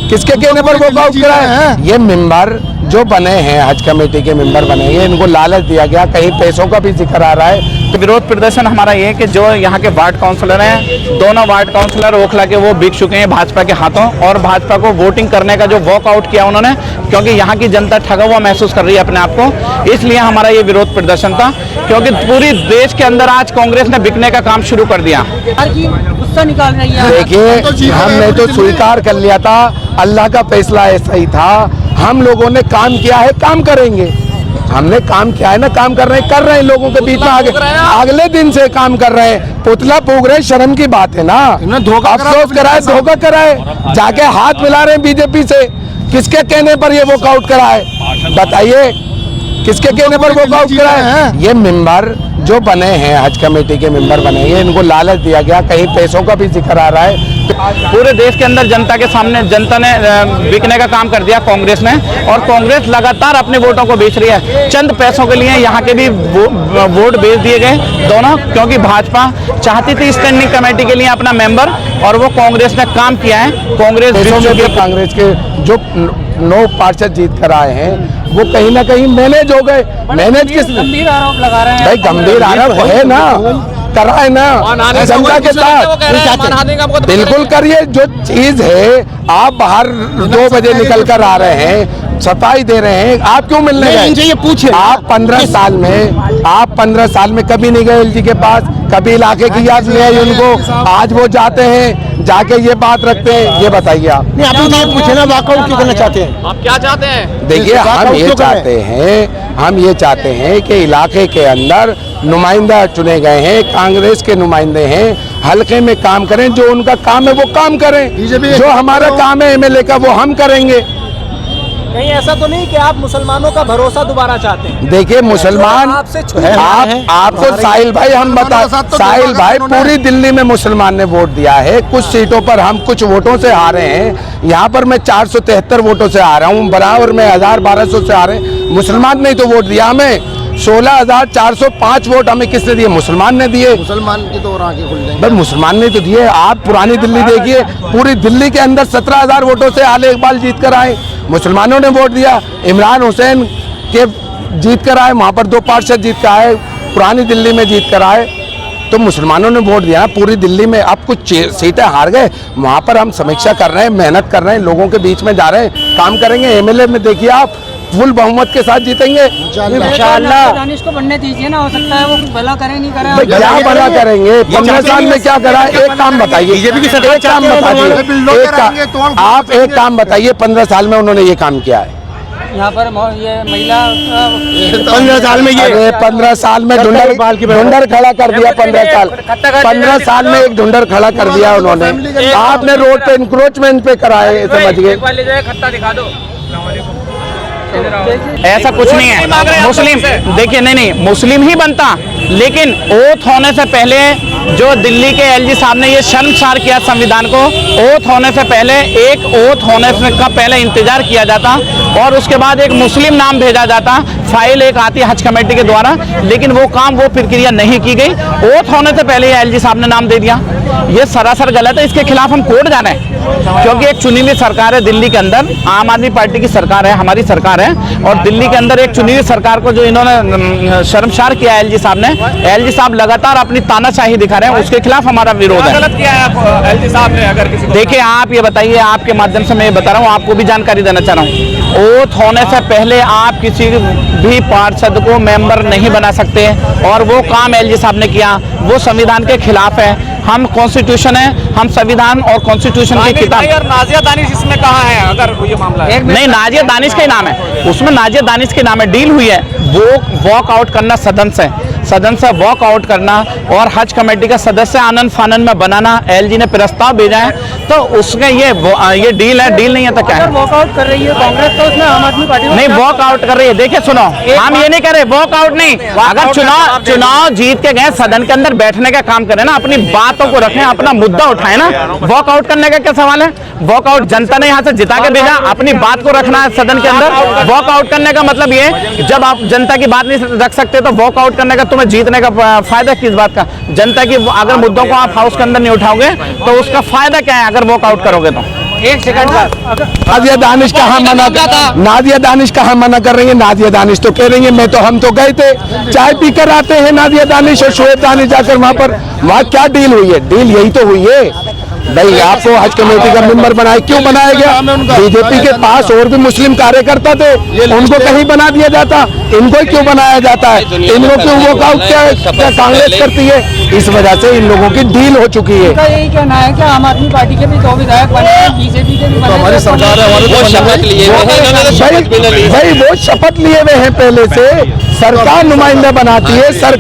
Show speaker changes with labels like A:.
A: किसके कहने पर वॉकआउट कराए? ये मेंबर जो बने हैं, हज कमेटी के मेंबर बने हैं, इनको लालच दिया गया, कहीं पैसों का भी जिक्र आ रहा है।
B: तो विरोध प्रदर्शन हमारा ये है कि जो यहाँ के वार्ड काउंसलर हैं, दोनों वार्ड काउंसलर ओखला के वो बिक चुके हैं भाजपा के हाथों, और भाजपा को वोटिंग करने का जो वॉकआउट किया उन्होंने, क्योंकि यहाँ की जनता ठगा हुआ महसूस कर रही है अपने आप को, इसलिए हमारा ये विरोध प्रदर्शन था। क्योंकि पूरी देश के अंदर आज कांग्रेस ने बिकने का काम शुरू कर दिया।
C: गुस्सा निकाल रही है।
A: देखिए, हमने तो स्वीकार कर लिया था, अल्लाह का फैसला ऐसा ही था। हम लोगों ने काम किया है, काम करेंगे। हमने काम किया है ना, काम कर रहे हैं लोगों के बीच में। अगले दिन से काम कर रहे हैं, पुतला फूंक रहे हैं, शर्म की बात है ना। अफसोस कराए, धोखा कराए, जाके हाथ मिला रहे हैं बीजेपी से। किसके कहने पर ये वॉकआउट कराए? बताइए, किसके कहने पर वॉकआउट कराए? ये मेंबर जो बने हैं, हज कमेटी के मेंबर बने हैं, इनको लालच दिया गया, कहीं पैसों का भी जिक्र आ रहा है।
B: पूरे देश के अंदर जनता के सामने जनता ने बिकने का काम कर दिया कांग्रेस ने, और कांग्रेस लगातार अपने वोटों को बेच रही है। चंद पैसों के लिए यहाँ के भी वोट बेच दिए गए दोनों, क्योंकि भाजपा चाहती थी स्टैंडिंग कमेटी के लिए अपना मेंबर, और वो कांग्रेस ने काम किया है।
A: कांग्रेस के जो 9 पार्षद जीत कर आए हैं, वो कहीं ना कहीं मैनेज हो गए। मैनेज किस?
C: गंभीर आरोप लगा रहे हैं
A: भाई, गंभीर आरोप है ना, कराए ना जनता के साथ। बिल्कुल करिए। जो चीज है, आप बाहर 2 बजे निकल कर आ रहे हैं, सफाई दे रहे हैं, आप क्यों मिलने गए? ये पूछे। आप 15 साल में कभी नहीं गए एलजी के पास, कभी इलाके की याद नहीं आई उनको। आज वो जाते हैं, जाके ये बात रखते हैं। ये बताइए आप।
D: नहीं, आप ये पूछे ना, वॉकआउट क्यों करना चाहते हैं?
B: आप क्या चाहते हैं?
A: देखिए, हम ये चाहते हैं कि इलाके के अंदर नुमाइंदा चुने गए हैं, कांग्रेस के नुमाइंदे हैं, हल्के में काम करें। जो उनका काम है वो काम करें, जो हमारा काम है एमएलए का वो हम करेंगे।
C: कहीं ऐसा तो नहीं कि आप मुसलमानों का भरोसा दोबारा चाहते हैं?
A: देखिए, मुसलमान आपको साहिल भाई, हम बता, साहिल भाई, पूरी दिल्ली में मुसलमान ने वोट दिया है। कुछ सीटों पर हम कुछ वोटों से हारे हैं। यहाँ पर मैं 473 वोटों से हारा हूँ, बराबर में 1000-1200 से हारे। मुसलमान ने तो वोट दिया हमें। 16,405 वोट हमें किसने दिए? मुसलमान ने दिए।
D: मुसलमान की तो और आंखें खुल जाएंगी।
A: भाई, मुसलमान ने तो दिए। आप पुरानी दिल्ली देखिए, पूरी दिल्ली के अंदर 17,000 वोटों से आले इकबाल जीत कर आए। मुसलमानों ने वोट दिया। इमरान हुसैन के जीत कर आए, वहाँ पर 2 पार्षद जीत कर आए, पुरानी दिल्ली में जीत कर आए। तो मुसलमानों ने वोट दिया पूरी दिल्ली में। अब कुछ सीटें हार गए, वहाँ पर हम समीक्षा कर रहे हैं, मेहनत कर रहे हैं, लोगों के बीच में जा रहे हैं, काम करेंगे। एमएलए में देखिए आप, फुल बहुमत के साथ जीतेंगे इंशाअल्लाह।
C: दानिश को बनने दीजिए ना, हो सकता है वो भला करे नहीं करे।
A: क्या भला करेंगे? 15 साल में क्या करा? एक काम बताइए, आप एक काम बताइए, 15 साल में उन्होंने ये काम किया है?
C: यहाँ पर ये महिला
A: 15 साल में, ये 15 साल में ढूंढर खड़ा कर दिया। 15 साल में एक ढूंढर खड़ा कर दिया उन्होंने। आपने रोड पे इंक्रोचमेंट पे कराए, समझ गए?
B: ऐसा कुछ नहीं है। मुस्लिम, देखिए, नहीं मुस्लिम ही बनता, लेकिन ओथ होने से पहले जो दिल्ली के एलजी साहब ने ये शर्मसार किया संविधान को, ओथ होने से पहले, एक ओथ होने का पहले इंतजार किया जाता, और उसके बाद एक मुस्लिम नाम भेजा जाता, फाइल एक आती है हज कमेटी के द्वारा, लेकिन वो काम, वो प्रक्रिया नहीं की गई। ओथ होने से पहले एलजी साहब ने नाम दे दिया। ये सरासर गलत है। इसके खिलाफ हम कोर्ट जाना है, क्योंकि एक चुनी हुई सरकार है दिल्ली के अंदर, आम आदमी पार्टी की सरकार है, हमारी सरकार है, और दिल्ली के अंदर एक चुनी हुई सरकार को जो इन्होंने शर्मसार किया एलजी साहब ने, एलजी साहब लगातार अपनी तानाशाही दिखा रहे हैं, उसके खिलाफ हमारा विरोध है।
E: गलत किया है एलजी साहब ने? अगर किसी को
B: देखिए, आप ये बताइए, आपके माध्यम से मैं ये बता रहा हूँ, आपको भी जानकारी देना चाह रहा हूँ, ओथ होने से पहले आप किसी भी पार्षद को मेंबर नहीं बना सकते, और वो काम एलजी साहब ने किया, वो संविधान के खिलाफ है। हम कॉन्स्टिट्यूशन है, हम संविधान और कॉन्स्टिट्यूशन की किताब।
E: नाजिया दानिश इसमें कहाँ है अगर ये मामला है?
B: नहीं, नाजिया दानिश का ही नाम है उसमें, नाजिया दानिश के नाम है। डील हुई है, वो वॉक आउट करना सदन से वॉक आउट करना, और हज कमेटी का सदस्य आनंद फानन में बनाना, एलजी ने प्रस्ताव भेजा है, तो उसके ये डील है। डील नहीं है तो क्या है?
C: वॉकआउट कर रही है कांग्रेस, तो उसमें आम आदमी पार्टी
B: नहीं वॉक आउट कर रही है। देखिए, सुनो, हम ये नहीं कर रहे वॉक आउट नहीं। अगर चुनाव जीत के गए, सदन के अंदर बैठने का काम करें ना, अपनी बातों को रखें, अपना मुद्दा उठाए ना। वॉक आउट करने का क्या सवाल है? वॉक आउट जनता ने यहाँ से जिता के भेजा, अपनी बात को रखना है सदन के अंदर। वॉक आउट करने का मतलब ये, जब आप जनता की बात नहीं रख सकते तो वॉक आउट करने का तुम्हें जीतने का फायदा किस बात का? जनता की अगर मुद्दों को आप हाउस के अंदर नहीं उठाओगे तो उसका फायदा क्या है अगर वॉक आउट करोगे तो?
C: एक सेकंड सर।
A: नादिया दानिश कहाँ नादिया दानिश कहाँ मना कर रही है? नादिया दानिश तो कह रही है हम तो गए थे, चाय पीकर आते हैं नादिया दानिश और शोएब दानिश जाकर वहाँ क्या डील हुई है? डील यही तो हुई है भाई, आपको हज कमेटी का मेंबर बनाया, क्यों बनाया गया? बीजेपी के पास और भी मुस्लिम कार्यकर्ता थे, उनको कहीं बना दिया जाता, इनको क्यों बनाया जाता है? इन लोगों की वॉकआउट क्या कांग्रेस करती है? इस वजह से इन लोगों की डील हो चुकी है।
C: यही कहना है कि आम आदमी पार्टी के भी 2 विधायक बने हैं, बीजेपी के भी बने हैं।
D: हमारी सरकार है, हमारे
E: वो शपथ लिए
A: भाई वो शपथ लिए हुए हैं पहले से, सरकार नुमाइंदा बनाती है, सरकार